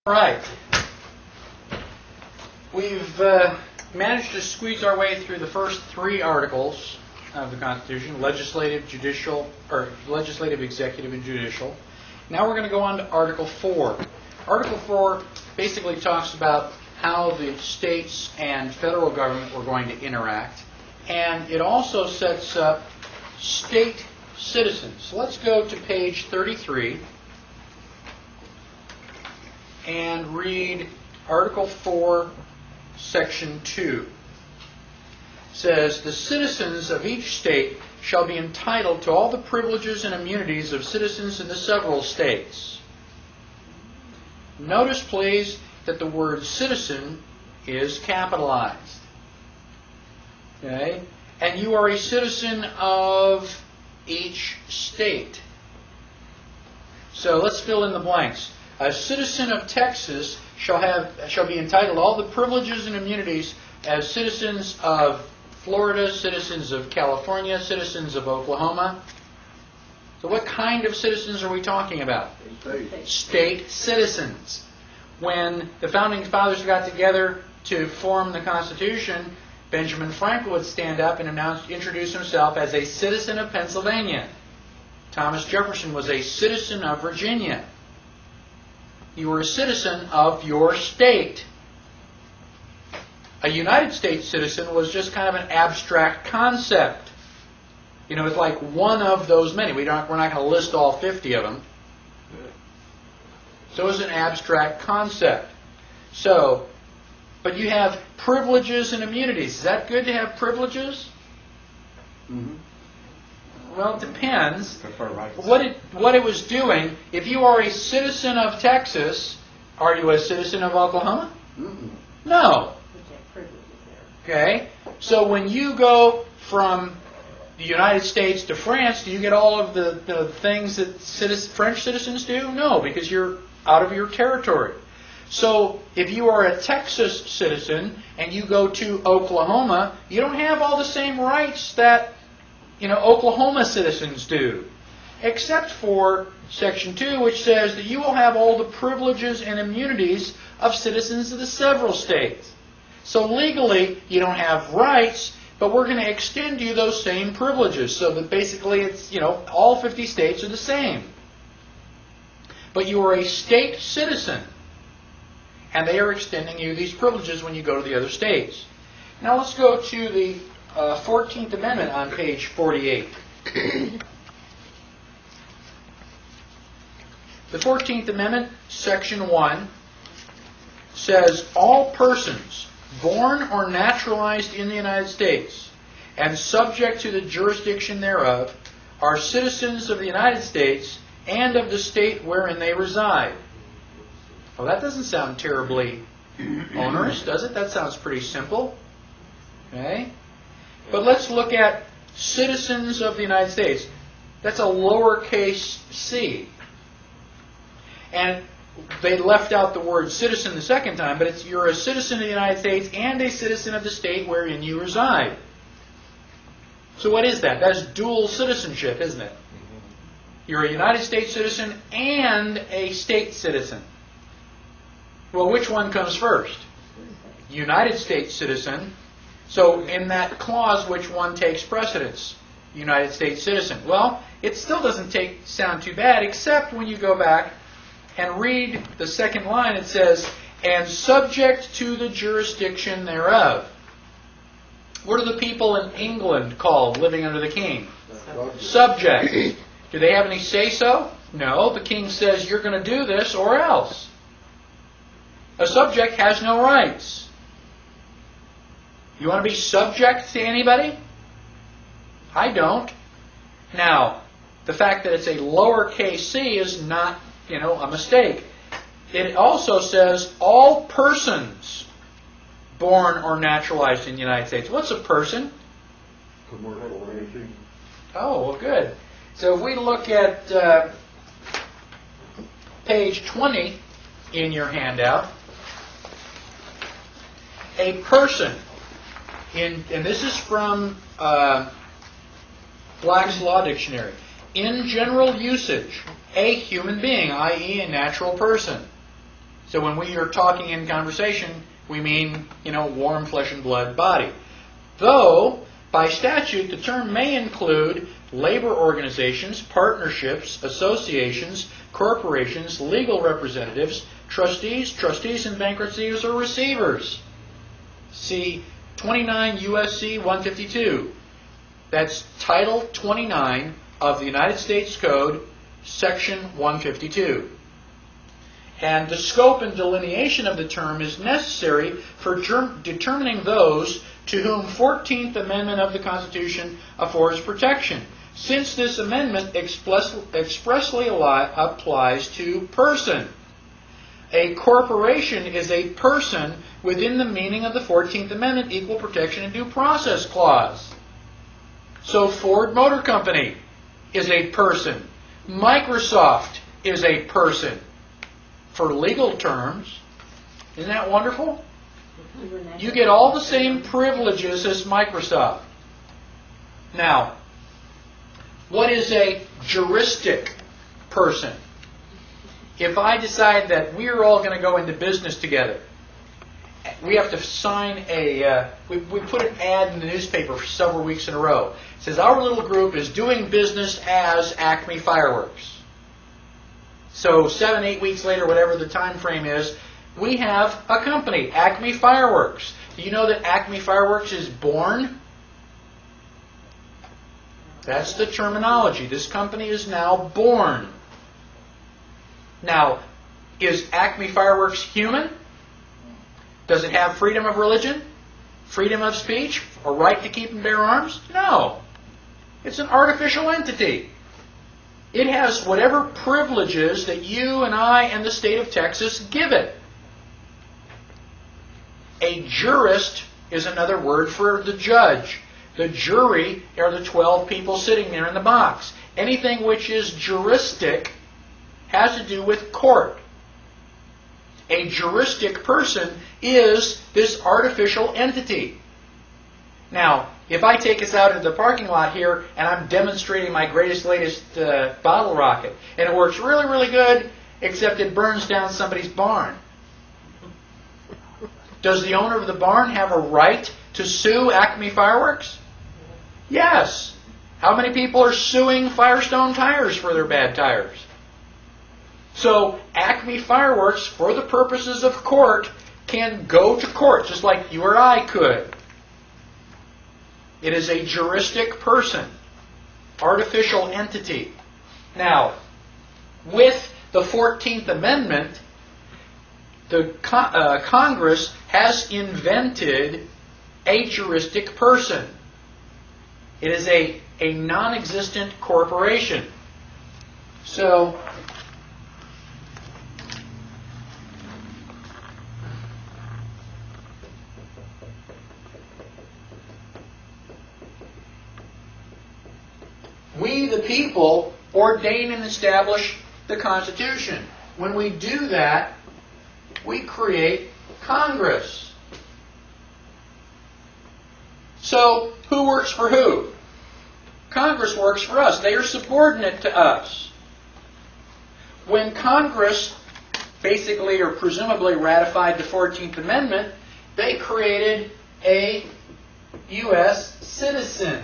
Right. We've managed to squeeze our way through the first three articles of the Constitution: legislative, judicial, or legislative, executive, and judicial. Now we're going to go on to Article 4. Article 4 basically talks about how the states and federal government were going to interact, and it also sets up state citizens. So let's go to page 33 and read Article 4, Section 2. It says, "The citizens of each state shall be entitled to all the privileges and immunities of citizens in the several states." Notice, please, that the word citizen is capitalized. Okay? And you are a citizen of each state. So let's fill in the blanks. A citizen of Texas shall be entitled to all the privileges and immunities as citizens of Florida, citizens of California, citizens of Oklahoma. So what kind of citizens are we talking about? State citizens. When the Founding Fathers got together to form the Constitution, Benjamin Franklin would stand up and introduce himself as a citizen of Pennsylvania. Thomas Jefferson was a citizen of Virginia. You were a citizen of your state. A United States citizen was just kind of an abstract concept. You know, it's like one of those many. We're not going to list all 50 of them. So it's an abstract concept. So, but you have privileges and immunities. Is that good to have privileges? Mm-hmm. Well, it depends. What it was doing, if you are a citizen of Texas, are you a citizen of Oklahoma? Mm-hmm. No. Okay? So when you go from the United States to France, do you get all of the things that French citizens do? No, because you're out of your territory. So if you are a Texas citizen and you go to Oklahoma, you don't have all the same rights that Oklahoma citizens do, except for Section 2, which says that you will have all the privileges and immunities of citizens of the several states. So legally, you don't have rights, but we're going to extend you those same privileges, so that basically it's, all 50 states are the same. But you are a state citizen, and they are extending you these privileges when you go to the other states. Now let's go to the 14th Amendment on page 48. The 14th Amendment, Section 1, says, "All persons born or naturalized in the United States and subject to the jurisdiction thereof are citizens of the United States and of the state wherein they reside." Well, that doesn't sound terribly onerous, does it? That sounds pretty simple. Okay? But let's look at citizens of the United States. That's a lowercase c. And they left out the word citizen the second time, but you're a citizen of the United States and a citizen of the state wherein you reside. So what is that? That's dual citizenship, isn't it? You're a United States citizen and a state citizen. Well, which one comes first? United States citizen. So in that clause, which one takes precedence? United States citizen. Well, it still doesn't sound too bad, except when you go back and read the second line. It says, "and subject to the jurisdiction thereof." What are the people in England called, living under the king? Subject. Do they have any say-so? No. The king says, you're going to do this or else. A subject has no rights. You want to be subject to anybody? I don't. Now, the fact that it's a lowercase c is not, a mistake. It also says all persons born or naturalized in the United States. What's a person? Commercial anything. Oh, well, good. So if we look at page 20 in your handout, a person, and this is from Black's Law Dictionary, in general usage, a human being, i.e. a natural person. So when we are talking in conversation, we mean, warm flesh and blood body. Though, by statute, the term may include labor organizations, partnerships, associations, corporations, legal representatives, trustees in bankruptcies, or receivers. See 29 U.S.C. 152. That's Title 29 of the United States Code, Section 152. And the scope and delineation of the term is necessary for determining those to whom 14th Amendment of the Constitution affords protection, since this amendment expressly applies to person. A corporation is a person within the meaning of the 14th Amendment Equal Protection and Due Process Clause. So Ford Motor Company is a person. Microsoft is a person. For legal terms, isn't that wonderful? You get all the same privileges as Microsoft. Now, what is a juristic person? If I decide that we're all going to go into business together, we have to sign we put an ad in the newspaper for several weeks in a row. It says, our little group is doing business as Acme Fireworks. So 7-8 weeks later, whatever the time frame is, we have a company, Acme Fireworks. Do you know that Acme Fireworks is born? That's the terminology. This company is now born. Now, is Acme Fireworks human? Does it have freedom of religion? Freedom of speech? A right to keep and bear arms? No. It's an artificial entity. It has whatever privileges that you and I and the state of Texas give it. A jurist is another word for the judge. The jury are the 12 people sitting there in the box. Anything which is juristic has to do with court. A juristic person is this artificial entity. Now, if I take us out into the parking lot here and I'm demonstrating my latest bottle rocket, and it works really, really good, except it burns down somebody's barn. Does the owner of the barn have a right to sue Acme Fireworks? Yes. How many people are suing Firestone Tires for their bad tires? So Acme Fireworks, for the purposes of court, can go to court, just like you or I could. It is a juristic person, artificial entity. Now, with the 14th Amendment, the Congress has invented a juristic person. It is a non-existent corporation. So, we, the people, ordain and establish the Constitution. When we do that, we create Congress. So, who works for who? Congress works for us. They are subordinate to us. When Congress basically or presumably ratified the 14th Amendment, they created a U.S. citizen.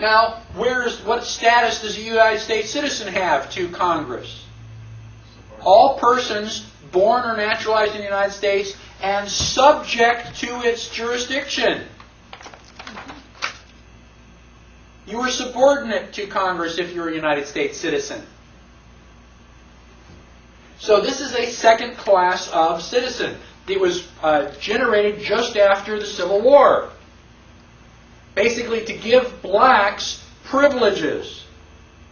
Now, what status does a United States citizen have to Congress? All persons born or naturalized in the United States and subject to its jurisdiction. You are subordinate to Congress if you're a United States citizen. So this is a second class of citizen. It was generated just after the Civil War. Basically to give blacks privileges.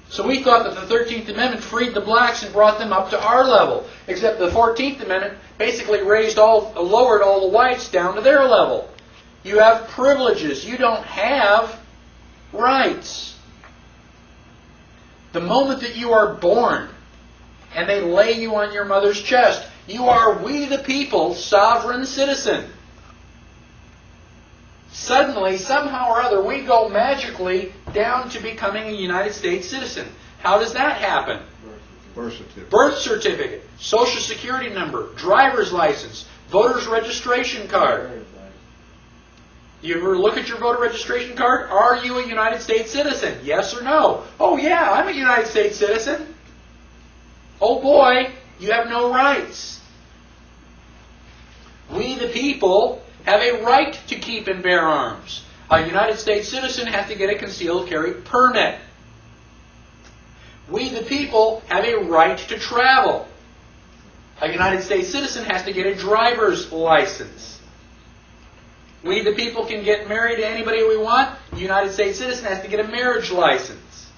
So we thought that the 13th Amendment freed the blacks and brought them up to our level. Except the 14th Amendment basically lowered all the whites down to their level. You have privileges. You don't have rights. The moment that you are born and they lay you on your mother's chest, you are, we the people, sovereign citizen. Suddenly, somehow or other, we go magically down to becoming a United States citizen. How does that happen? Birth certificate. Birth certificate, social security number, driver's license, voter's registration card. You ever look at your voter registration card? Are you a United States citizen? Yes or no? Oh yeah, I'm a United States citizen. Oh boy, you have no rights. We the people have a right to keep and bear arms. A United States citizen has to get a concealed carry permit. We the people have a right to travel. A United States citizen has to get a driver's license. We the people can get married to anybody we want. A United States citizen has to get a marriage license.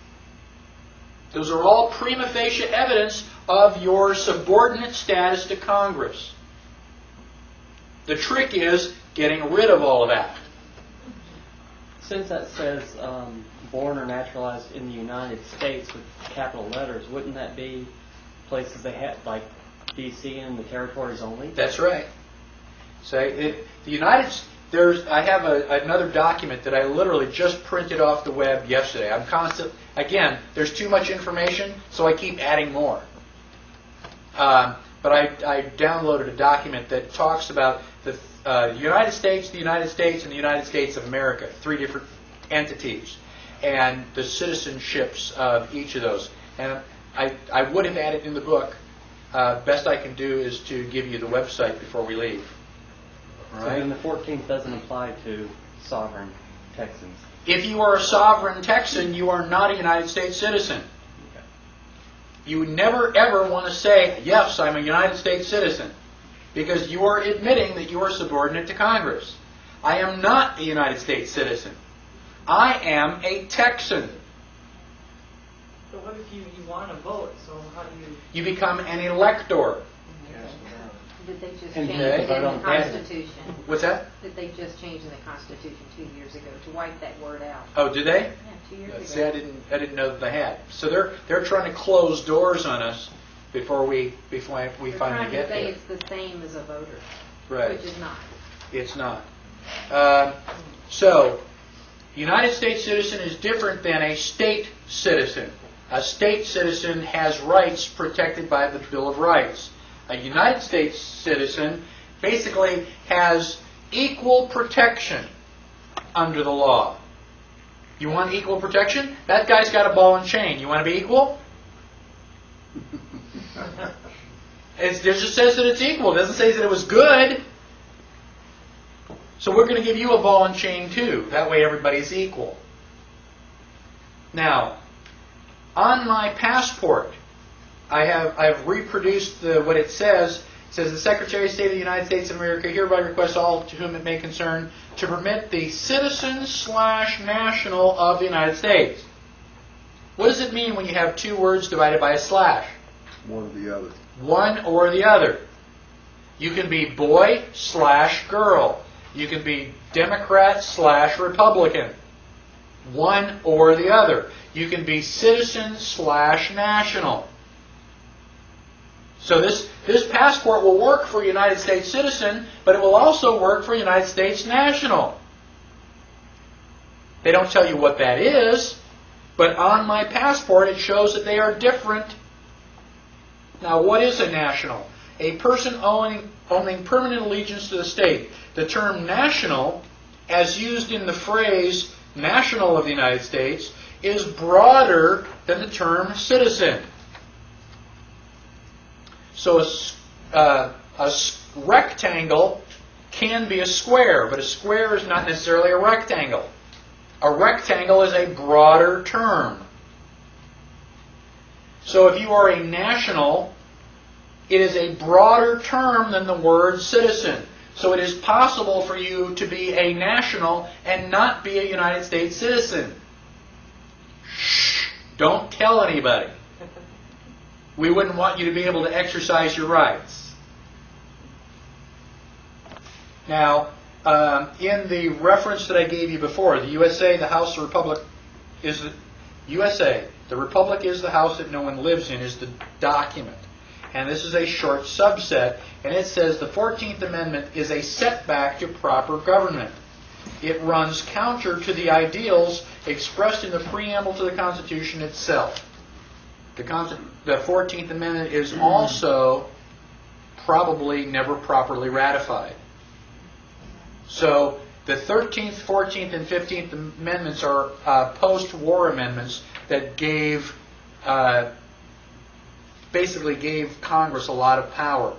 Those are all prima facie evidence of your subordinate status to Congress. The trick is getting rid of all of that. Since that says born or naturalized in the United States with capital letters, wouldn't that be places they have, like D.C. and the territories only? That's right. Say the United. I have another document that I literally just printed off the web yesterday. I'm constant. Again, there's too much information, so I keep adding more. But I downloaded a document that talks about the United States, the United States, and the United States of America, 3 different entities, and the citizenships of each of those. And I would have added in the book. Best I can do is to give you the website before we leave. All right? So then the 14th doesn't apply to sovereign Texans. If you are a sovereign Texan, you are not a United States citizen. Okay. You never ever want to say, yes, I'm a United States citizen, because you are admitting that you are subordinate to Congress. I am not a United States citizen. I am a Texan. But what if you want to vote? So how do you? You become an elector. Did they just And change you it have to in vote the on that. Constitution? What's that? Did they just change in the Constitution 2 years ago to wipe that word out? Oh, did they? Yeah, 2 years See, I ago. didn't know that they had. So they're trying to close doors on us before we They're finally trying get to say there. it's the same as a voter, Right. which is not. It's not. So, United States citizen is different than a state citizen. A state citizen has rights protected by the Bill of Rights. A United States citizen basically has equal protection under the law. You want equal protection? That guy's got a ball and chain. You want to be equal? It just says that it's equal. It doesn't say that it was good. So we're going to give you a ball and chain too. That way everybody's equal. Now, on my passport, I've reproduced what it says. It says, the Secretary of State of the United States of America hereby requests all to whom it may concern to permit the citizen/national of the United States. What does it mean when you have 2 words divided by a slash? One or the other. One or the other. You can be boy/girl. You can be Democrat/Republican. One or the other. You can be citizen/national. So this passport will work for a United States citizen, but it will also work for a United States national. They don't tell you what that is, but on my passport it shows that they are different. Now, what is a national? A person owning permanent allegiance to the state. The term national, as used in the phrase national of the United States, is broader than the term citizen. So a rectangle can be a square, but a square is not necessarily a rectangle. A rectangle is a broader term. So if you are a national, it is a broader term than the word citizen. So it is possible for you to be a national and not be a United States citizen. Shh! Don't tell anybody. We wouldn't want you to be able to exercise your rights. Now, in the reference that I gave you before, the USA, the House, the Republic is the USA. The Republic is the house that no one lives in, is the document. And this is a short subset, and it says the 14th Amendment is a setback to proper government. It runs counter to the ideals expressed in the preamble to the Constitution itself. The 14th Amendment is also probably never properly ratified. So the 13th, 14th, and 15th Amendments are post-war amendments that basically gave Congress a lot of power.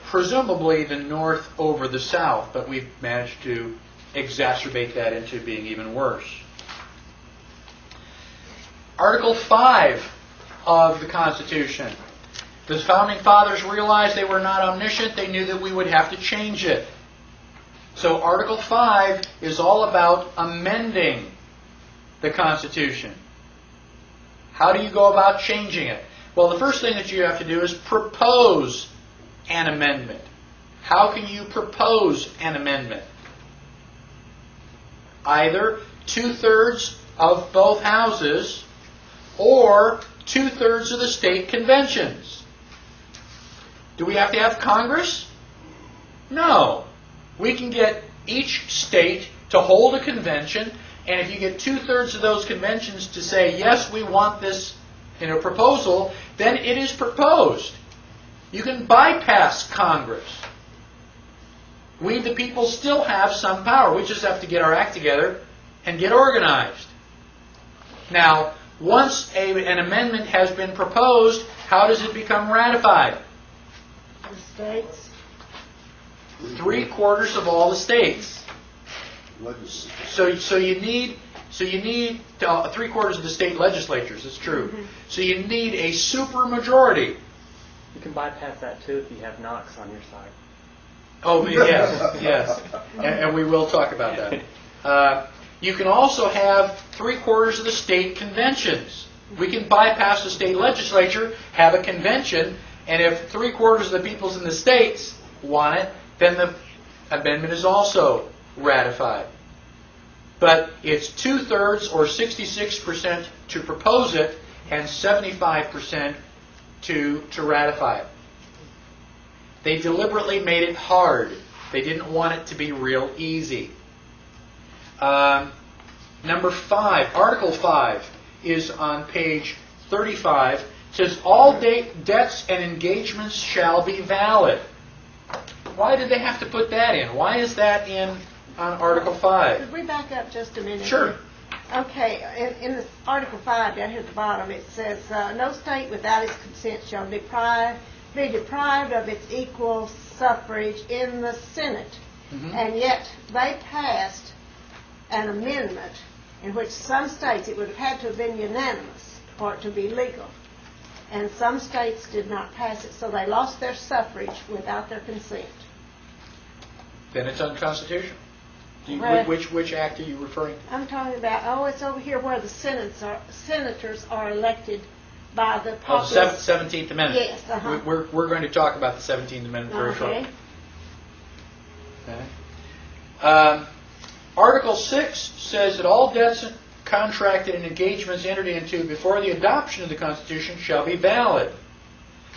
Presumably the North over the South, but we've managed to exacerbate that into being even worse. Article 5 of the Constitution. The Founding Fathers realized they were not omniscient. They knew that we would have to change it. So Article 5 is all about amending the Constitution. How do you go about changing it? Well, the first thing that you have to do is propose an amendment. How can you propose an amendment? Either 2/3 of both houses or 2/3 of the state conventions. Do we have to have Congress? No. We can get each state to hold a convention, and if you get 2/3 of those conventions to say, yes, we want this proposal, then it is proposed. You can bypass Congress. We, the people, still have some power. We just have to get our act together and get organized. Now, once an amendment has been proposed, how does it become ratified? The states. 3/4 of all the states. So you need 3/4 of the state legislatures. It's true. Mm-hmm. So you need a supermajority. You can bypass that too if you have Knox on your side. Oh yes, yes, and we will talk about that. You can also have 3/4 of the state conventions. We can bypass the state legislature, have a convention, and if 3/4 of the peoples in the states want it, then the amendment is also ratified. But it's 2/3 or 66% to propose it and 75% to ratify it. They deliberately made it hard. They didn't want it to be real easy. Number 5, Article 5 is on page 35. It says, all debts and engagements shall be valid. Why did they have to put that in? Why is that on Article 5? Could we back up just a minute? Sure. Okay, in this Article 5 down here at the bottom, it says, no state without its consent shall be deprived of its equal suffrage in the Senate. Mm-hmm. And yet they passed an amendment in which some states, it would have had to have been unanimous for it to be legal. And some states did not pass it, so they lost their suffrage without their consent. Then it's unconstitutional. Right. Which act are you referring to? I'm talking about, it's over here where the senators are elected by the Oh, populace. 17th Amendment. Yes, uh-huh. We're going to talk about the 17th Amendment very shortly. Okay. Article 6 says that all debts contracted and engagements entered into before the adoption of the Constitution shall be valid.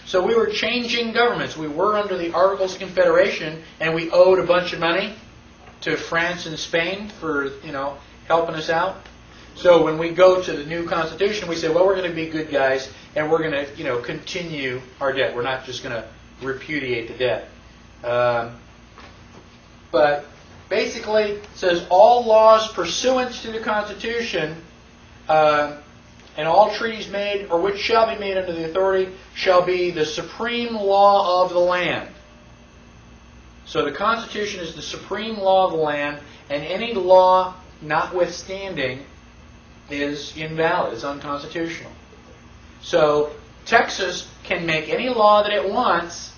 So we were changing governments. We were under the Articles of Confederation, and we owed a bunch of money to France and Spain for, helping us out. So when we go to the new Constitution, we say, well, we're going to be good guys, and we're going to, continue our debt. We're not just going to repudiate the debt. But basically, it says all laws pursuant to the Constitution and all treaties made or which shall be made under the authority shall be the supreme law of the land. So the Constitution is the supreme law of the land, and any law notwithstanding is invalid, is unconstitutional. So Texas can make any law that it wants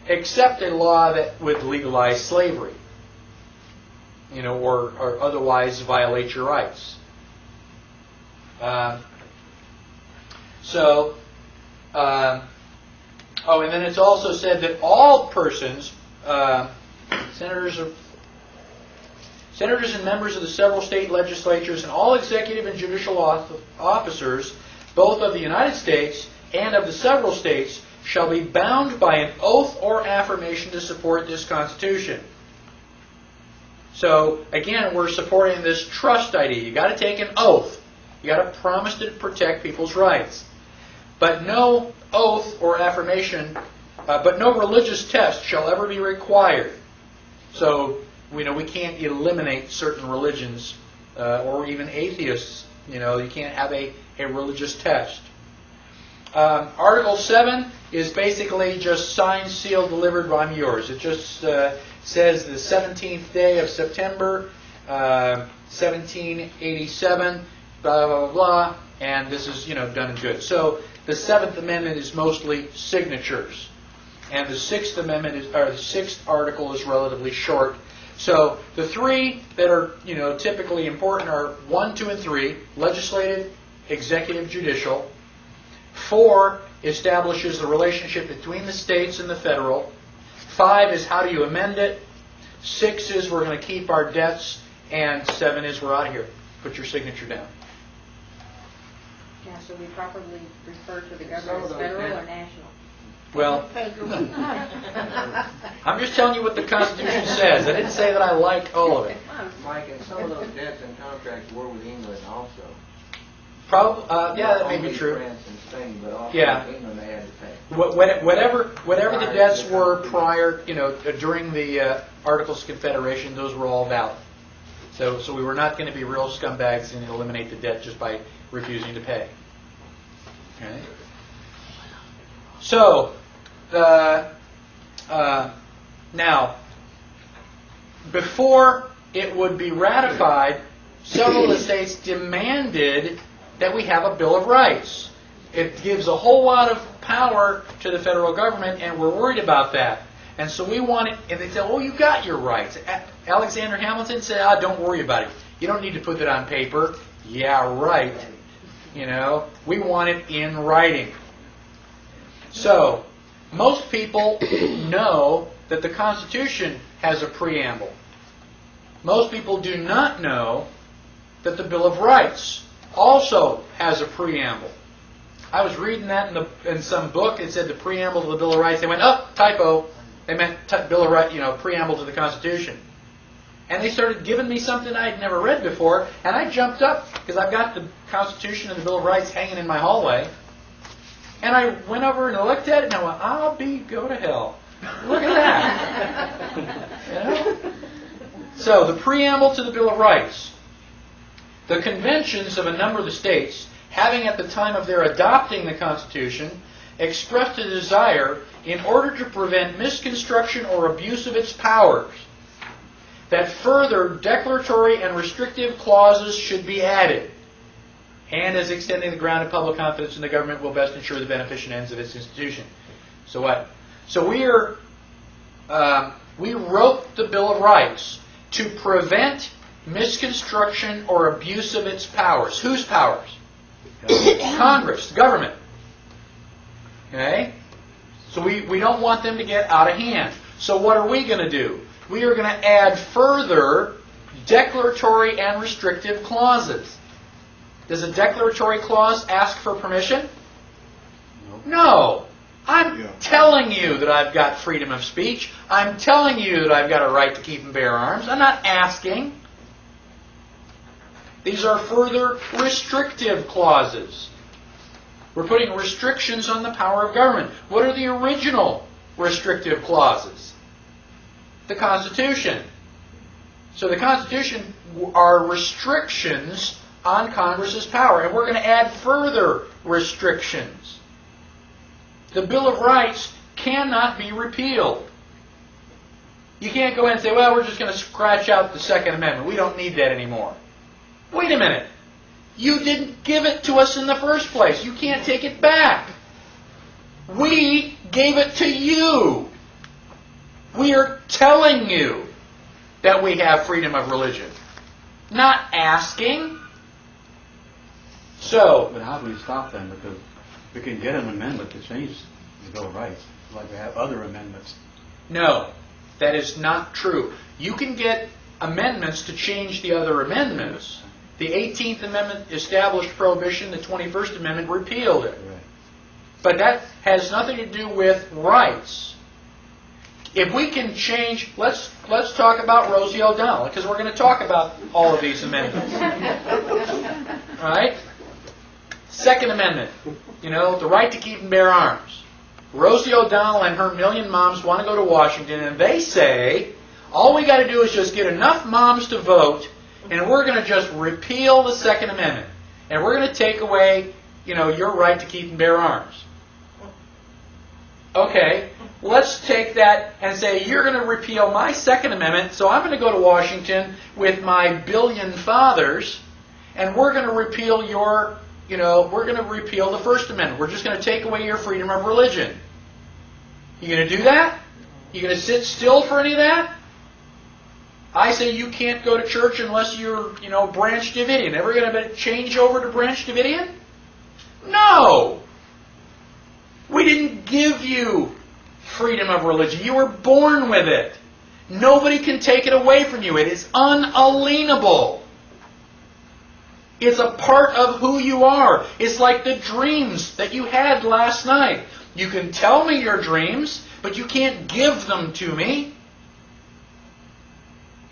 except a law that would legalize slavery, or otherwise violate your rights. And then it's also said that all persons, senators and members of the several state legislatures and all executive and judicial officers, both of the United States and of the several states, shall be bound by an oath or affirmation to support this Constitution. So, again, we're supporting this trust idea. You've got to take an oath. You've got to promise to protect people's rights. but no oath or affirmation, but no religious test shall ever be required. So, we can't eliminate certain religions or even atheists. You can't have a religious test. Article 7 is basically just signed, sealed, delivered, I'm yours. It just says the 17th day of September, 1787, blah, blah, blah, blah, and this is, done and good. So the 7th Amendment is mostly signatures. And the 6th Amendment or the 6th article is relatively short. So the three that are, typically important are 1, 2, and 3, legislative, executive, judicial. 4 establishes the relationship between the states and the federal. 5 is how do you amend it. 6 is we're going to keep our debts. And 7 is we're out of here. Put your signature down. Now, should we properly refer to the government as federal or national? Well, I'm just telling you what the Constitution says. I didn't say that I like all of it. Mike, and some of those debts and contracts were with England also. Yeah, that may be true. France and Spain, but also Yeah. England they had to pay. Whatever the debts were prior, during the Articles of Confederation, those were all valid. So we were not going to be real scumbags and eliminate the debt just by refusing to pay. Okay. So, now, before it would be ratified, several of the states demanded that we have a Bill of Rights. It gives a whole lot of power to the federal government, and we're worried about that. And so we want it, and they said, oh, you got your rights. Alexander Hamilton said, don't worry about it. You don't need to put that on paper. Yeah, right. We want it in writing. So, most people know that the Constitution has a preamble. Most people do not know that the Bill of Rights also has a preamble. I was reading that in some book. It said the preamble to the Bill of Rights. They went, typo. They meant Bill of Rights, preamble to the Constitution. And they started giving me something I had never read before, and I jumped up because I've got the Constitution and the Bill of Rights hanging in my hallway. And I went over and I looked at it, and I went, go to hell. Look at that. So, the preamble to the Bill of Rights. The conventions of a number of the states, having at the time of their adopting the Constitution, expressed a desire, in order to prevent misconstruction or abuse of its powers, that further declaratory and restrictive clauses should be added, and as extending the ground of public confidence in the government will best ensure the beneficent ends of its institution. So what? So we wrote the Bill of Rights to prevent misconstruction or abuse of its powers. Whose powers? Congress, the government. Okay? So we don't want them to get out of hand. So what are we going to do? We are going to add further declaratory and restrictive clauses. Does a declaratory clause ask for permission? No. I'm telling you that I've got freedom of speech. I'm telling you that I've got a right to keep and bear arms. I'm not asking. These are further restrictive clauses. We're putting restrictions on the power of government. What are the original restrictive clauses? The Constitution. So the Constitution are restrictions on Congress's power, and we're going to add further restrictions. The Bill of Rights cannot be repealed. You can't go in and say, well, we're just going to scratch out the Second Amendment. We don't need that anymore. Wait a minute. You didn't give it to us in the first place. You can't take it back. We gave it to you. We are telling you that we have freedom of religion. Not asking. So, But how do we stop them? Because we can get an amendment to change the Bill of Rights, like we have other amendments. no, that is not true. You can get amendments to change the other amendments. The 18th Amendment established prohibition. The 21st Amendment repealed it. Right. But that has nothing to do with rights. If we can change, let's talk about Rosie O'Donnell, because we're going to talk about all of these amendments. All right? Second Amendment, you know, the right to keep and bear arms. Rosie O'Donnell and her million moms want to go to Washington, and they say, all we got to do is just get enough moms to vote, and we're going to just repeal the Second Amendment. And we're going to take away, you know, your right to keep and bear arms. Okay, let's take that and say, you're going to repeal my Second Amendment, so I'm going to go to Washington with my billion fathers, and we're going to repeal your, you know, we're going to repeal the First Amendment. We're just going to take away your freedom of religion. You going to do that? You going to sit still for any of that? I say you can't go to church unless you're, you know, Branch Davidian. Ever going to change over to Branch Davidian? No! We didn't give you freedom of religion. You were born with it. Nobody can take it away from you. It is unalienable. It's a part of who you are. It's like the dreams that you had last night. You can tell me your dreams, but you can't give them to me.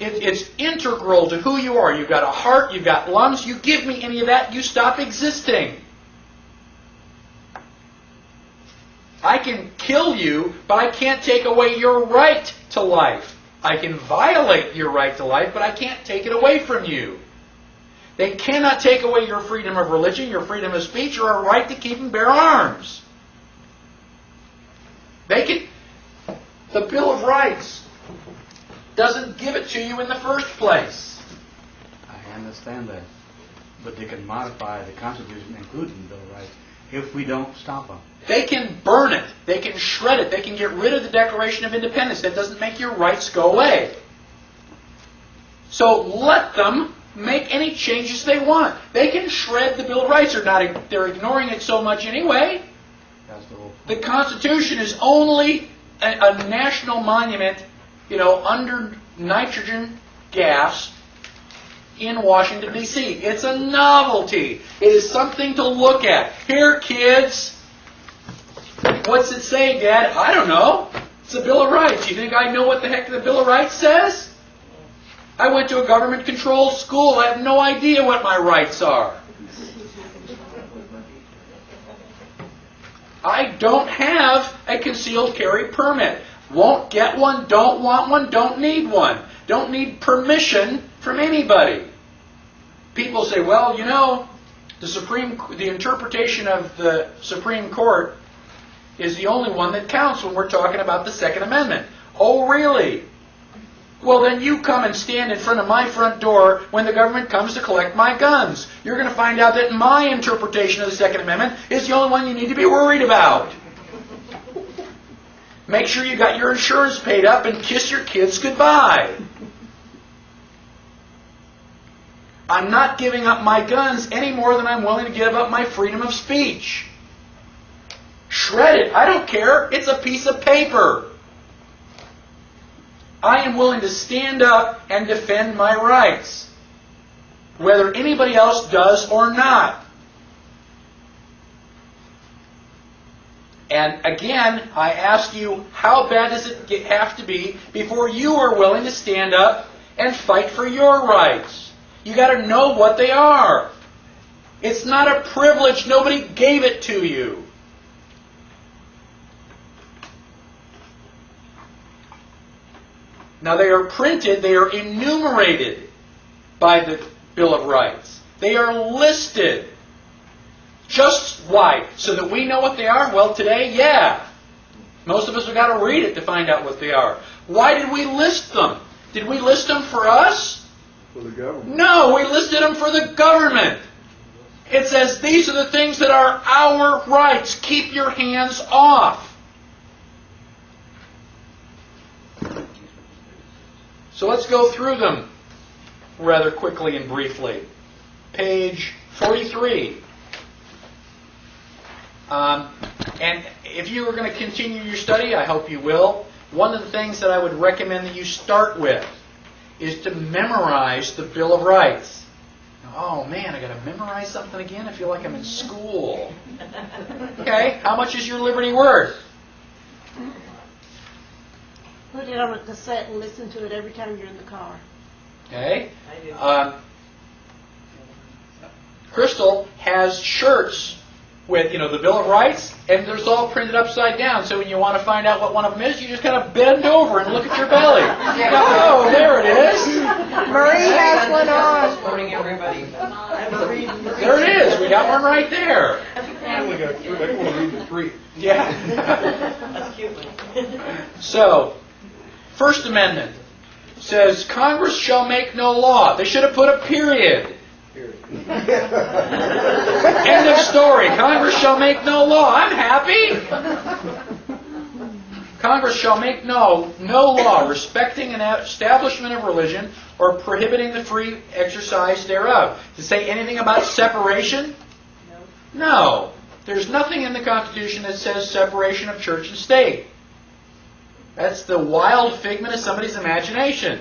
It's integral to who you are. You've got a heart, you've got lungs. You give me any of that, you stop existing. I can kill you, but I can't take away your right to life. I can violate your right to life, but I can't take it away from you. They cannot take away your freedom of religion, your freedom of speech, or a right to keep and bear arms. They can. The Bill of Rights doesn't give it to you in the first place. I understand that. But they can modify the Constitution, including the Bill of Rights, if we don't stop them. They can burn it. They can shred it. They can get rid of the Declaration of Independence. That doesn't make your rights go away. So let them make any changes they want. They can shred the Bill of Rights. They're ignoring it so much anyway. That's the whole point. The Constitution is only a national monument, you know, under nitrogen gas in Washington, D.C. It's a novelty. It is something to look at. Here, kids. What's it say, Dad? I don't know. It's the Bill of Rights. You think I know what the heck the Bill of Rights says? I went to a government-controlled school. I have no idea what my rights are. I don't have a concealed carry permit. Won't get one, don't want one, don't need one. Don't need permission from anybody. People say, well, you know, the interpretation of the Supreme Court is the only one that counts when we're talking about the Second Amendment. Oh, really? Well, then you come and stand in front of my front door when the government comes to collect my guns. You're going to find out that my interpretation of the Second Amendment is the only one you need to be worried about. Make sure you got your insurance paid up and kiss your kids goodbye. I'm not giving up my guns any more than I'm willing to give up my freedom of speech. Shred it. I don't care. It's a piece of paper. I am willing to stand up and defend my rights, whether anybody else does or not. And again, I ask you, how bad does it have to be before you are willing to stand up and fight for your rights? You got to know what they are. It's not a privilege. Nobody gave it to you. Now they are printed, they are enumerated by the Bill of Rights. They are listed. Just why? So that we know what they are? Well, today, yeah. Most of us have got to read it to find out what they are. Why did we list them? Did we list them for us? For the government. No, we listed them for the government. It says these are the things that are our rights. Keep your hands off. So let's go through them rather quickly and briefly. Page 43. And if you are going to continue your study, I hope you will, one of the things that I would recommend that you start with is to memorize the Bill of Rights. Oh man, I got to memorize something again? I feel like I'm in school. Okay, how much is your liberty worth? Put it on a cassette and listen to it every time you're in the car. Okay. Crystal has shirts with, the Bill of Rights, and there's all printed upside down. So when you want to find out what one of them is, you just kind of bend over and look at your belly. Oh, there it is. Marie has one on. Supporting everybody. There it is. We got one right there. I only got 3. I want to read the 3. Yeah. That's a cute one. So, First Amendment says Congress shall make no law. They should have put a period. End of story. Congress shall make no law. I'm happy. Congress shall make no law respecting an establishment of religion or prohibiting the free exercise thereof. To say anything about separation? No. There's nothing in the Constitution that says separation of church and state. That's the wild figment of somebody's imagination.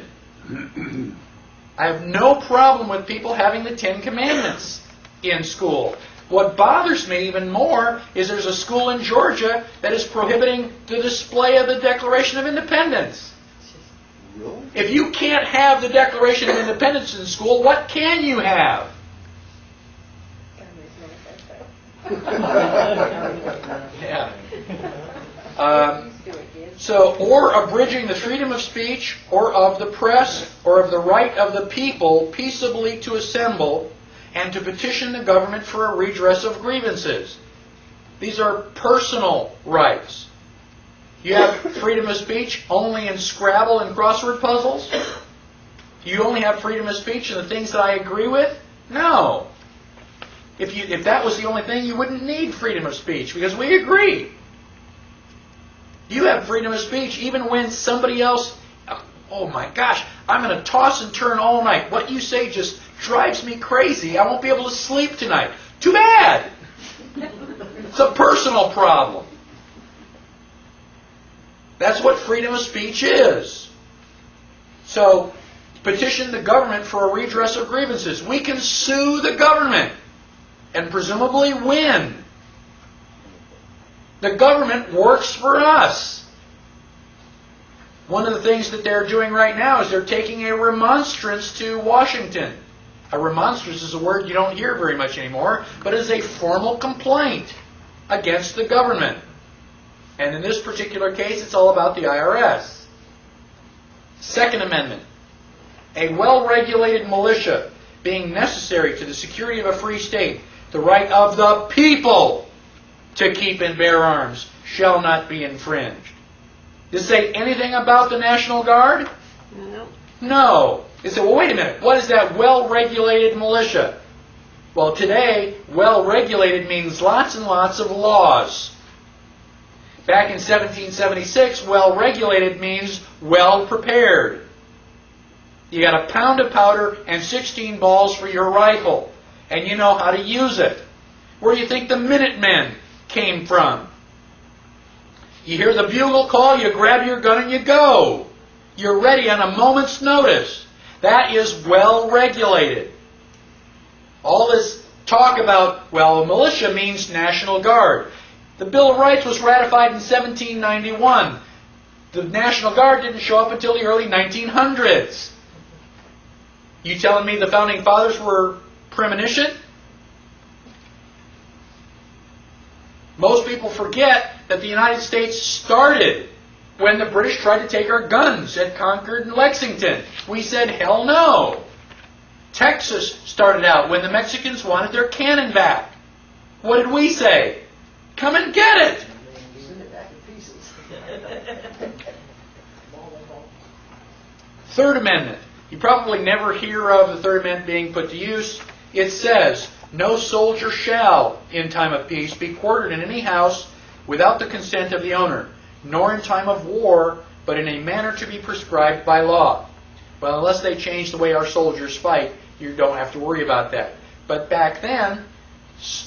I have no problem with people having the 10 Commandments in school. What bothers me even more is there's a school in Georgia that is prohibiting the display of the Declaration of Independence. Really? If you can't have the Declaration of Independence in school, what can you have? Yeah. Or abridging the freedom of speech, or of the press, or of the right of the people peaceably to assemble and to petition the government for a redress of grievances. These are personal rights. You have freedom of speech only in Scrabble and crossword puzzles? You only have freedom of speech in the things that I agree with? No. If that was the only thing, you wouldn't need freedom of speech, because we agree. You have freedom of speech even when somebody else, oh my gosh, I'm going to toss and turn all night. What you say just drives me crazy. I won't be able to sleep tonight. Too bad. It's a personal problem. That's what freedom of speech is. So, petition the government for a redress of grievances. We can sue the government and presumably win. The government works for us. One of the things that they're doing right now is they're taking a remonstrance to Washington. A remonstrance is a word you don't hear very much anymore, but it is a formal complaint against the government. And in this particular case, it's all about the IRS. Second Amendment. A well-regulated militia being necessary to the security of a free state, the right of the people to keep and bear arms shall not be infringed. Does it say anything about the National Guard? No. No. It said, well, wait a minute. What is that well-regulated militia? Well, today, well-regulated means lots and lots of laws. Back in 1776, well-regulated means well-prepared. You got a pound of powder and 16 balls for your rifle, and you know how to use it. Where do you think the Minutemen came from? You hear the bugle call, you grab your gun and you go. You're ready on a moment's notice. That is well regulated. All this talk about, well, militia means National Guard. The Bill of Rights was ratified in 1791. The National Guard didn't show up until the early 1900s. You telling me the Founding Fathers were premonition? Most people forget that the United States started when the British tried to take our guns at Concord and Lexington. We said, hell no. Texas started out when the Mexicans wanted their cannon back. What did we say? Come and get it. Third Amendment. You probably never hear of the Third Amendment being put to use. It says, no soldier shall, in time of peace, be quartered in any house without the consent of the owner, nor in time of war, but in a manner to be prescribed by law. Well, unless they change the way our soldiers fight, you don't have to worry about that. But back then,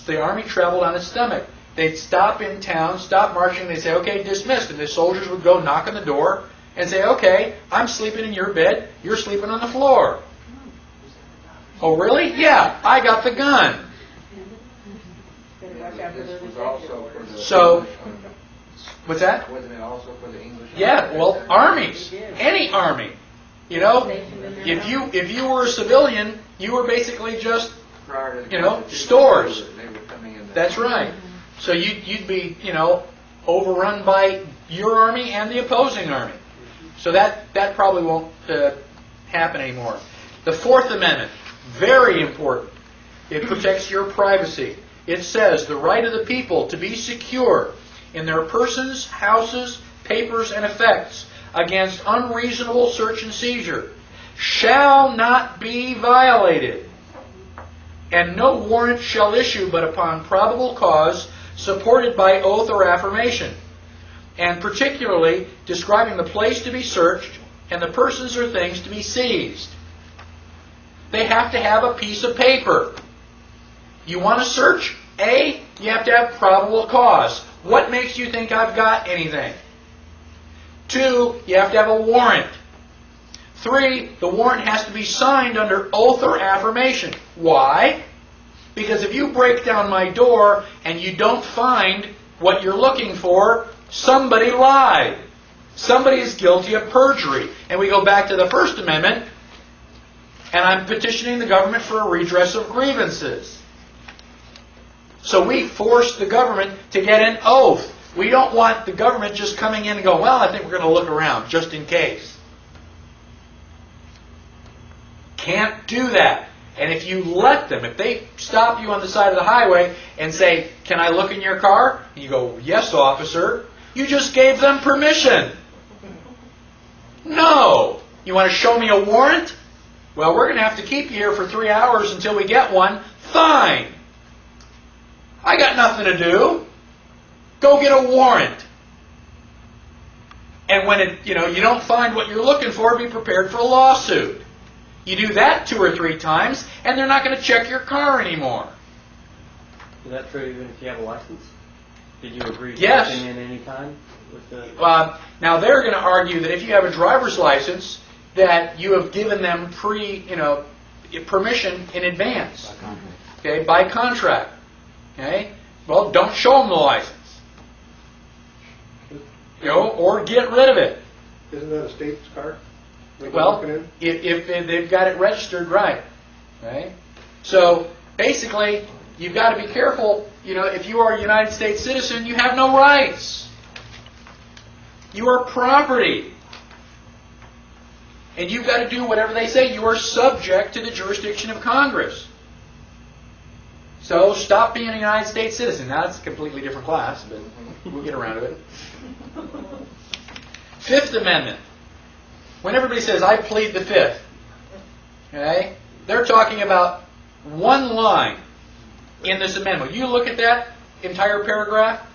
the army traveled on its stomach. They'd stop in town, stop marching, they'd say, okay, dismissed. And the soldiers would go knock on the door and say, okay, I'm sleeping in your bed, you're sleeping on the floor. Oh, really? Yeah, I got the gun. This was also for the So, what's that? Wasn't it also for the English? Yeah, well, armies. Any army. You know, if you were a civilian, you were basically just prior to the You know, Constitution, stores. They were coming in. That's right. So you'd be, overrun by your army and the opposing army. So that probably won't happen anymore. The Fourth Amendment, very important. It protects your privacy. It says the right of the people to be secure in their persons, houses, papers, and effects against unreasonable search and seizure shall not be violated, and no warrant shall issue but upon probable cause supported by oath or affirmation, and particularly describing the place to be searched and the persons or things to be seized. They have to have a piece of paper. You want to search A, you have to have probable cause. What makes you think I've got anything? 2, you have to have a warrant. 3, the warrant has to be signed under oath or affirmation. Why? Because if you break down my door and you don't find what you're looking for, somebody lied. Somebody is guilty of perjury. And we go back to the First Amendment, and I'm petitioning the government for a redress of grievances. So we force the government to get an oath. We don't want the government just coming in and go, well, I think we're going to look around, just in case. Can't do that. And if you let them, if they stop you on the side of the highway and say, can I look in your car? And you go, yes, officer. You just gave them permission. No. You want to show me a warrant? Well, we're going to have to keep you here for 3 hours until we get one. Fine. I got nothing to do. Go get a warrant. And when you don't find what you're looking for, be prepared for a lawsuit. You do that 2 or 3 times, and they're not going to check your car anymore. Is that true even if you have a license? Did you agree to Yes. checking in any time with the? Now they're going to argue that if you have a driver's license, that you have given them permission in advance. Okay, by contract. Okay, well, don't show them the license. Or get rid of it. Isn't that a state's car? Well, if they've got it registered right. Okay? So basically, you've got to be careful. If you are a United States citizen, you have no rights. You are property. And you've got to do whatever they say. You are subject to the jurisdiction of Congress. So stop being a United States citizen. Now, that's a completely different class, but we'll get around to it. Fifth Amendment. When everybody says, I plead the Fifth, okay, they're talking about one line in this amendment. You look at that entire paragraph.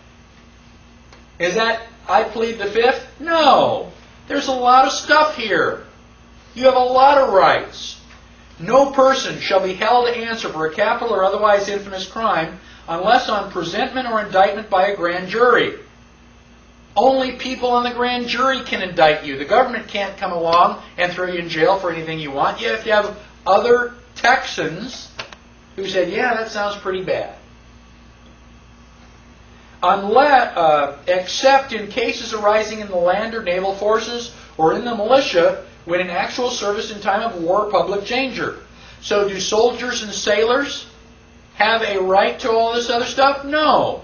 Is that, I plead the Fifth? No. There's a lot of stuff here. You have a lot of rights. No person shall be held to answer for a capital or otherwise infamous crime unless on presentment or indictment by a grand jury. Only people on the grand jury can indict you. The government can't come along and throw you in jail for anything you want. You have to have other Texans who said, yeah, that sounds pretty bad. Except in cases arising in the land or naval forces or in the militia when in actual service in time of war or public danger. So do soldiers and sailors have a right to all this other stuff? No.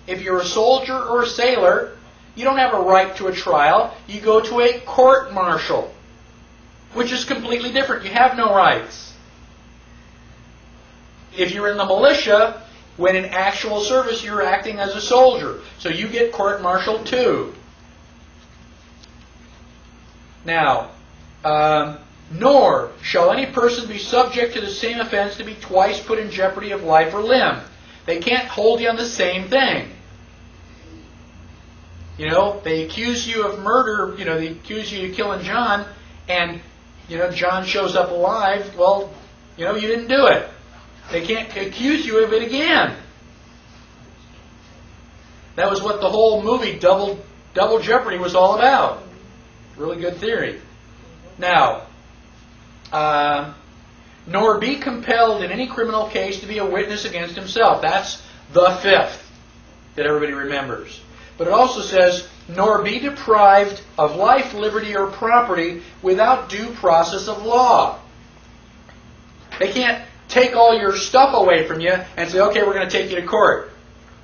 If you're a soldier or a sailor, you don't have a right to a trial. You go to a court-martial, which is completely different. You have no rights. If you're in the militia, when in actual service, you're acting as a soldier. So you get court-martialed too. Now, nor shall any person be subject to the same offense to be twice put in jeopardy of life or limb. They can't hold you on the same thing. They accuse you of murder, they accuse you of killing John, and, John shows up alive. Well, you didn't do it. They can't accuse you of it again. That was what the whole movie Double Jeopardy was all about. Really good theory. Now, nor be compelled in any criminal case to be a witness against himself. That's the Fifth that everybody remembers. But it also says, nor be deprived of life, liberty, or property without due process of law. They can't take all your stuff away from you and say, okay, we're going to take you to court.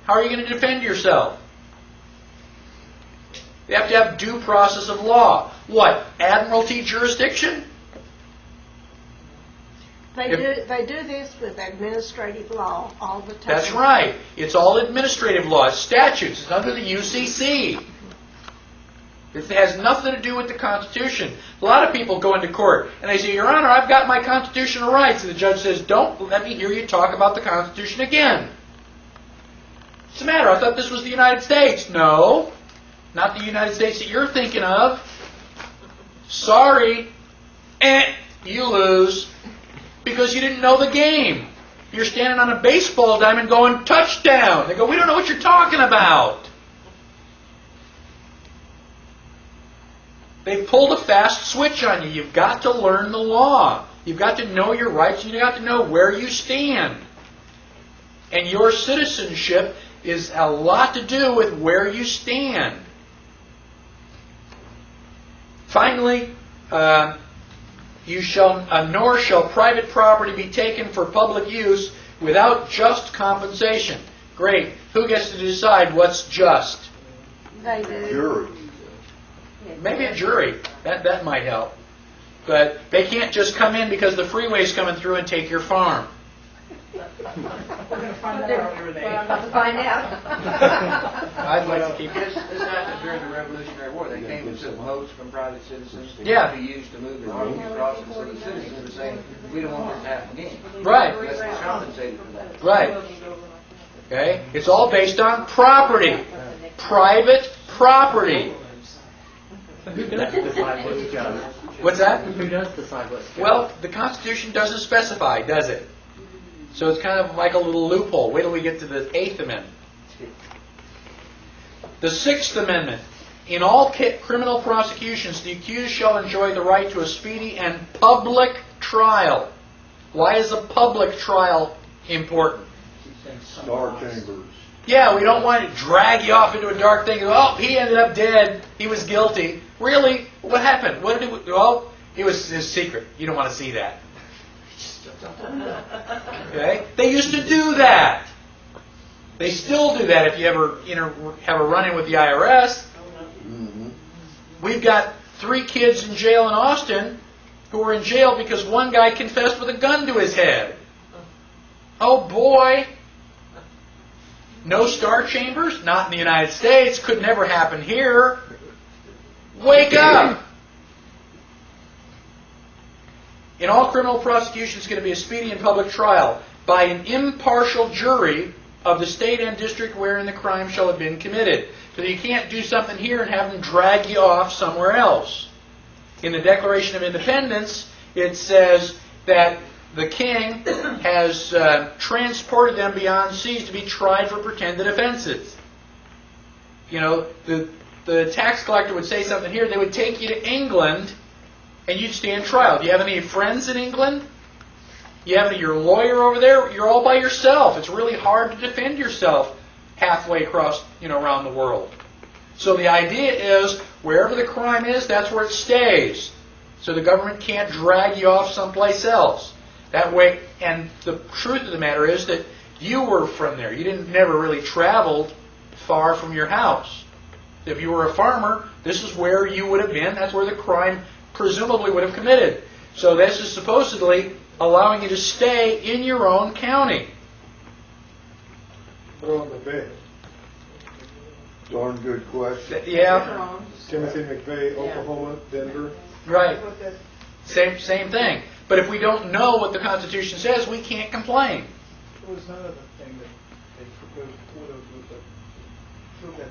How are you going to defend yourself? You have to have due process of law. What? Admiralty jurisdiction? They do this with administrative law all the time. That's right. It's all administrative law. It's statutes. It's under the UCC. It has nothing to do with the Constitution. A lot of people go into court and they say, Your Honor, I've got my constitutional rights. And the judge says, don't let me hear you talk about the Constitution again. What's the matter? I thought this was the United States. No, not the United States that you're thinking of. Sorry. You lose. Because you didn't know the game. You're standing on a baseball diamond going, touchdown. They go, we don't know what you're talking about. They pulled a fast switch on you. You've got to learn the law. You've got to know your rights. You've got to know where you stand. And your citizenship is a lot to do with where you stand. Finally, nor shall private property be taken for public use without just compensation. Great. Who gets to decide what's just? They do. Jury. Maybe a jury. That might help. But they can't just come in because the freeway's coming through and take your farm. We're going to find that out every day. Well, I'm about to find out. I'd like to keep This happened during the Revolutionary War. They came and took votes from private citizens Yeah. to be used to move their armies across, and so the citizens were saying, we don't want this to happen again. Right. Let's be compensated for that. Right. Okay? It's all based on property. Private property. Who does decide what's just? What's that? Who does decide what's just? Well, the Constitution doesn't specify, does it? So it's kind of like a little loophole. Wait till we get to the 8th Amendment. The 6th Amendment. In all criminal prosecutions, the accused shall enjoy the right to a speedy and public trial. Why is a public trial important? Star chambers. Yeah, we don't want to drag you off into a dark thing. Oh, he ended up dead. He was guilty. Really? What happened? What did he? Well, it was his secret. You don't want to see that. Okay? They used to do that. They still do that if you ever have a run-in with the IRS. Mm-hmm. We've got 3 kids in jail in Austin who were in jail because one guy confessed with a gun to his head. Oh boy. No star chambers? Not in the United States. Could never happen here. Wake up! In all criminal prosecutions, it's going to be a speedy and public trial by an impartial jury of the state and district wherein the crime shall have been committed. So that you can't do something here and have them drag you off somewhere else. In the Declaration of Independence, it says that the king has transported them beyond seas to be tried for pretended offenses. You know, the tax collector would say something here, they would take you to England and you'd stand trial. Do you have any friends in England? You have your lawyer over there? You're all by yourself. It's really hard to defend yourself halfway across, around the world. So the idea is, wherever the crime is, that's where it stays. So the government can't drag you off someplace else. That way, and the truth of the matter is that you were from there. You never really traveled far from your house. If you were a farmer, this is where you would have been. That's where the crime presumably would have committed. So this is supposedly allowing you to stay in your own county. Throw in McVeigh. Darn good question. Yeah, Timothy McVeigh, Oklahoma, Denver. right. Same thing. But if we don't know what the Constitution says, we can't complain. There was another thing that they proposed before those was to prove that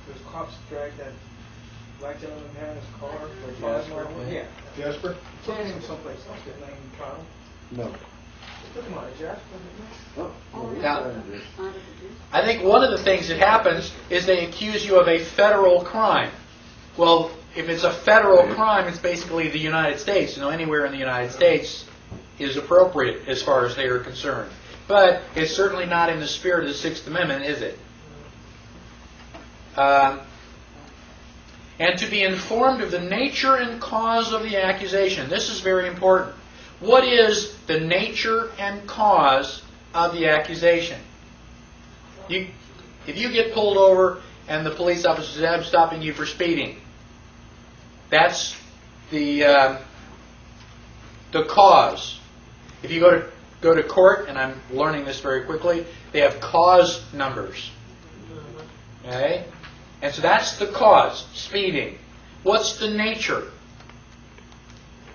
those cops dragged that black gentleman behind his car for 5 miles away. Yeah. Jasper? Took him someplace else, didn't they, in trial? No. They took him out of Jasper, didn't they? Now, I think one of the things that happens is they accuse you of a federal crime. Well, if it's a federal crime, it's basically the United States. Anywhere in the United States is appropriate as far as they are concerned. But it's certainly not in the spirit of the Sixth Amendment, is it? And to be informed of the nature and cause of the accusation. This is very important. what is the nature and cause of the accusation? If you get pulled over and the police officer says, I'm stopping you for speeding, that's the cause. If you go to court, and I'm learning this very quickly, they have cause numbers. Okay? And so that's the cause, speeding. What's the nature?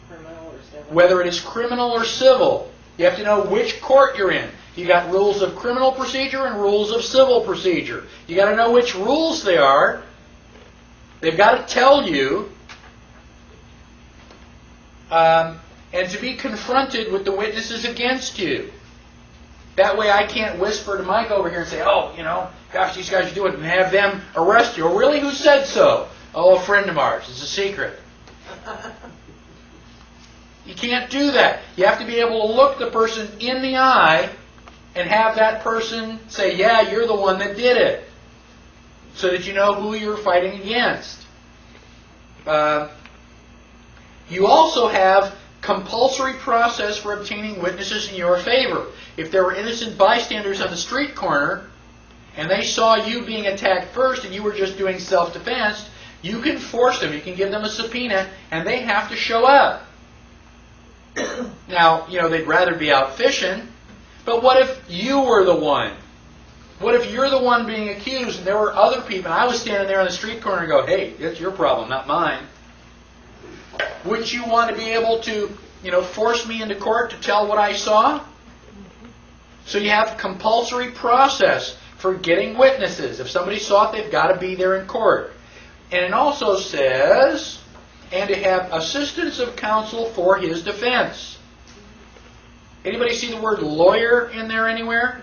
Criminal or civil? Whether it is criminal or civil. You have to know which court you're in. You got rules of criminal procedure and rules of civil procedure. You got to know which rules they are. They've got to tell you. And to be confronted with the witnesses against you. That way I can't whisper to Mike over here and say, oh, gosh, these guys are doing it, and have them arrest you. Or really, who said so? Oh, a friend of ours. It's a secret. You can't do that. You have to be able to look the person in the eye and have that person say, yeah, you're the one that did it. So that you know who you're fighting against. You also have compulsory process for obtaining witnesses in your favor. If there were innocent bystanders on the street corner and they saw you being attacked first and you were just doing self-defense, you can force them, you can give them a subpoena, and they have to show up. Now, they'd rather be out fishing, but what if you were the one? What if you're the one being accused and there were other people, and I was standing there on the street corner and go, hey, it's your problem, not mine. Wouldn't you want to be able to, force me into court to tell what I saw? So you have compulsory process for getting witnesses. If somebody saw it, they've got to be there in court. And it also says, and to have assistance of counsel for his defense. Anybody see the word lawyer in there anywhere?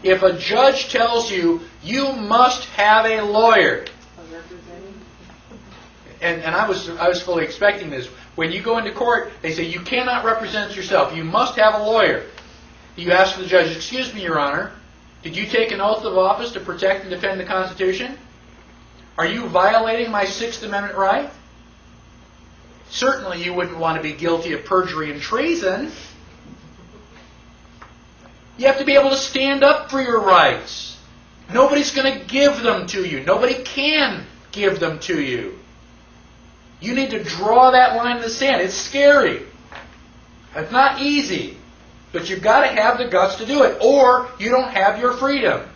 If a judge tells you, you must have a lawyer. And I was fully expecting this. When you go into court, they say you cannot represent yourself. You must have a lawyer. You ask the judge, excuse me, Your Honor, did you take an oath of office to protect and defend the Constitution? Are you violating my Sixth Amendment right? Certainly you wouldn't want to be guilty of perjury and treason. You have to be able to stand up for your rights. Nobody's going to give them to you. Nobody can give them to you. You need to draw that line in the sand. It's scary. It's not easy. But you've got to have the guts to do it, or you don't have your freedom.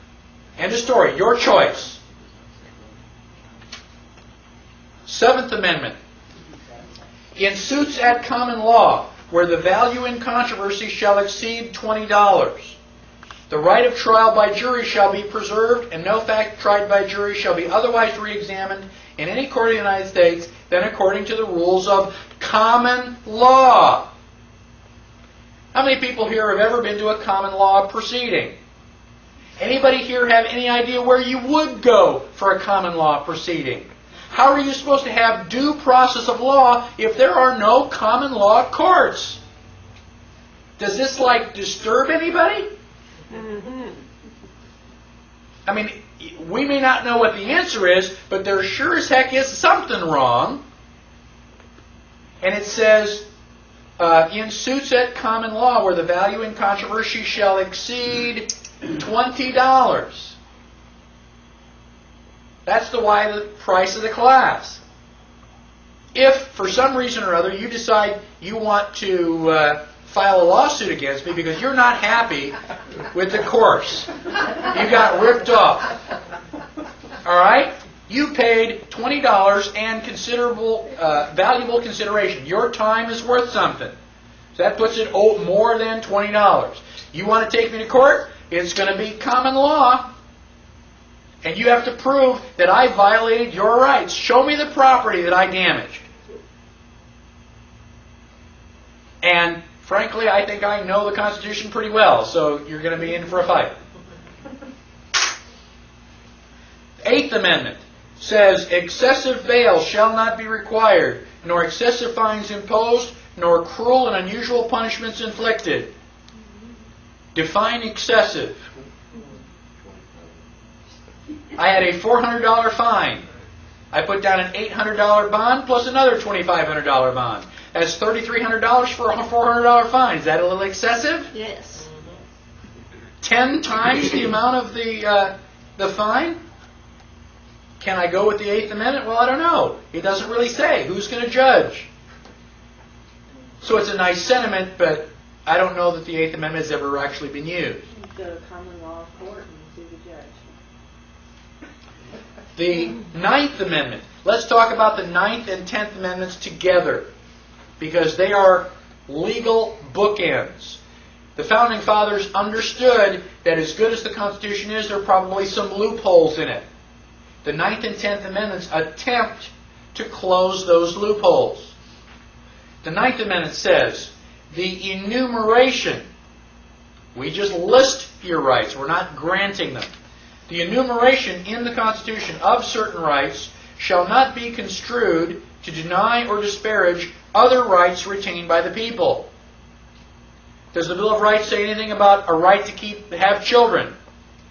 End of story. Your choice. Seventh Amendment. In suits at common law, where the value in controversy shall exceed $20, the right of trial by jury shall be preserved, and no fact tried by jury shall be otherwise re-examined in any court of the United States than according to the rules of common law. How many people here have ever been to a common law proceeding? Anybody here have any idea where you would go for a common law proceeding? How are you supposed to have due process of law if there are no common law courts? Does this disturb anybody? I mean, we may not know what the answer is, but there sure as heck is something wrong. And it says, in suits at common law where the value in controversy shall exceed $20. That's the price of the class. If, for some reason or other, you decide you want to file a lawsuit against me because you're not happy with the course, you got ripped off. All right? You paid $20 and considerable, valuable consideration. Your time is worth something. So that puts it more than $20. You want to take me to court? It's going to be common law. And you have to prove that I violated your rights. Show me the property that I damaged. And frankly, I think I know the Constitution pretty well, so you're going to be in for a fight. Eighth Amendment says, excessive bail shall not be required, nor excessive fines imposed, nor cruel and unusual punishments inflicted. Define excessive. I had a $400 fine. I put down an $800 bond plus another $2,500 bond. as $3,300 for a $400 fine. Is that a little excessive? Yes. 10 times the amount of the fine? Can I go with the Eighth Amendment? Well, I don't know. It doesn't really say. Who's going to judge? So it's a nice sentiment, but I don't know that the Eighth Amendment has ever actually been used. Go to common law court and see the judge. The Ninth Amendment. Let's talk about the Ninth and Tenth Amendments together, because they are legal bookends. The Founding Fathers understood that as good as the Constitution is, there are probably some loopholes in it. The Ninth and Tenth Amendments attempt to close those loopholes. The Ninth Amendment says, the enumeration, we just list your rights, we're not granting them. The enumeration in the Constitution of certain rights shall not be construed to deny or disparage other rights retained by the people. Does the Bill of Rights say anything about a right to have children?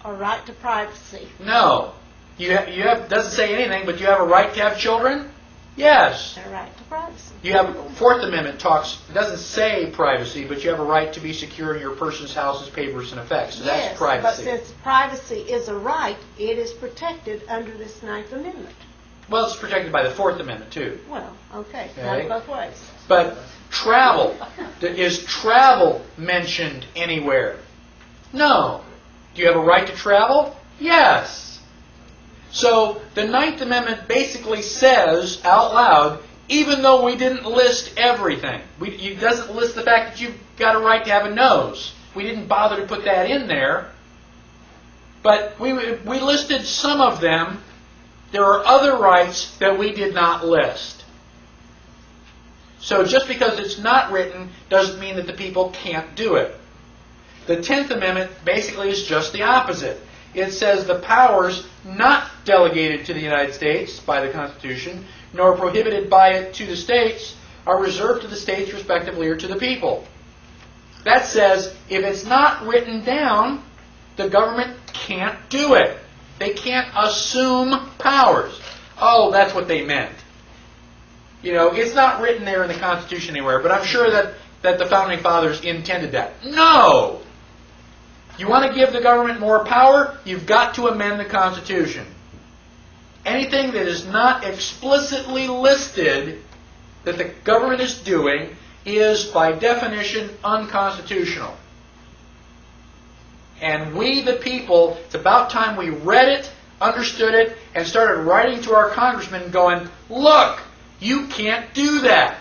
A right to privacy. No. Doesn't say anything, but you have a right to have children? Yes. A right to privacy. You have Fourth Amendment it doesn't say privacy, but you have a right to be secure in your person's, house's, papers, and effects. So that's Yes, privacy. but since privacy is a right, it is protected under this Ninth Amendment. Well, it's protected by the Fourth Amendment, too. Well, okay, Okay. not both ways. But travel. Is travel mentioned anywhere? No. Do you have a right to travel? Yes. So the Ninth Amendment basically says out loud, even though we didn't list everything, it doesn't list the fact that you've got a right to have a nose. We didn't bother to put that in there. But we listed some of them. There are other rights that we did not list. So just because it's not written doesn't mean that the people can't do it. The 10th Amendment basically is just the opposite. It says the powers not delegated to the United States by the Constitution, nor prohibited by it to the states, are reserved to the states respectively or to the people. That says if it's not written down, the government can't do it. They can't assume powers. Oh, that's what they meant. You know, it's not written there in the Constitution anywhere, but I'm sure that the Founding Fathers intended that. No! You want to give the government more power? You've got to amend the Constitution. Anything that is not explicitly listed that the government is doing is, by definition, unconstitutional. And we, the people, it's about time we read it, understood it, and started writing to our congressmen going, look, you can't do that.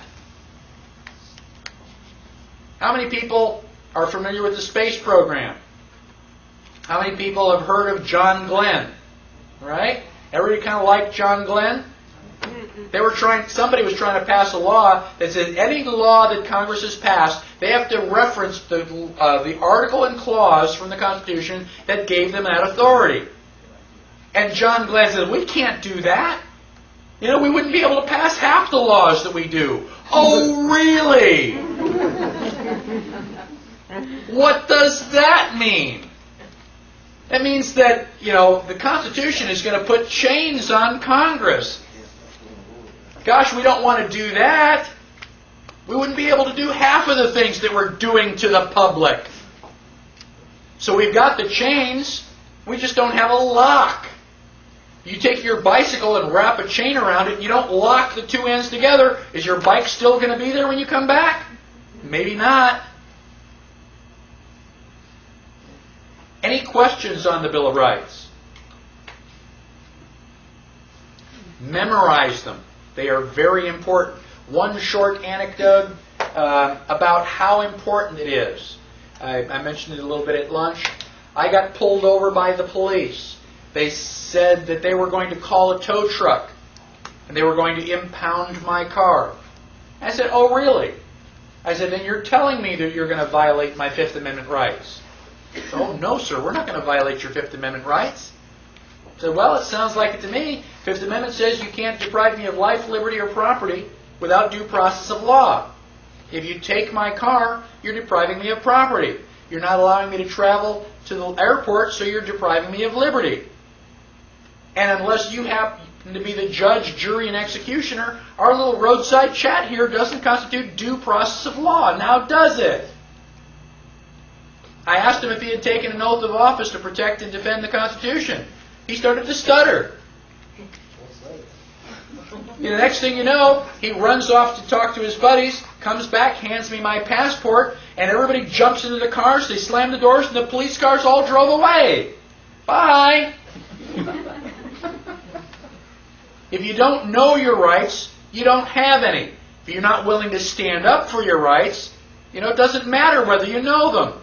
How many people are familiar with the space program? How many people have heard of John Glenn? Right? Everybody kind of liked John Glenn? Somebody was trying to pass a law that said any law that Congress has passed, they have to reference the article and clause from the Constitution that gave them that authority. And John Glenn said, we can't do that. You know, we wouldn't be able to pass half the laws that we do. Oh, really? What does that mean? That means that, you know, the Constitution is going to put chains on Congress. Gosh, we don't want to do that. We wouldn't be able to do half of the things that we're doing to the public. So we've got the chains, we just don't have a lock. You take your bicycle and wrap a chain around it, and you don't lock the two ends together. Is your bike still going to be there when you come back? Maybe not. Any questions on the Bill of Rights? Memorize them. They are very important. One short anecdote about how important it is. I mentioned it a little bit at lunch. I got pulled over by the police. They said that they were going to call a tow truck and they were going to impound my car. I said, oh, really? I said, then you're telling me that you're going to violate my Fifth Amendment rights. Oh, no, sir, we're not going to violate your Fifth Amendment rights. I said, well, it sounds like it to me. Fifth Amendment says you can't deprive me of life, liberty, or property without due process of law. If you take my car, you're depriving me of property. You're not allowing me to travel to the airport, so you're depriving me of liberty. And unless you have and to be the judge, jury, and executioner, our little roadside chat here doesn't constitute due process of law. Now does it? I asked him if he had taken an oath of office to protect and defend the Constitution. He started to stutter. The next thing you know, he runs off to talk to his buddies, comes back, hands me my passport, and everybody jumps into the cars, they slam the doors, and the police cars all drove away. Bye! If you don't know your rights, you don't have any. If you're not willing to stand up for your rights, it doesn't matter whether you know them.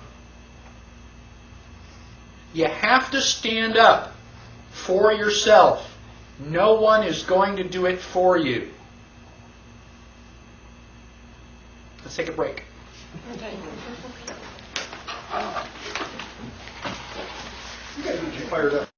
You have to stand up for yourself. No one is going to do it for you. Let's take a break. You gotta get you fired up.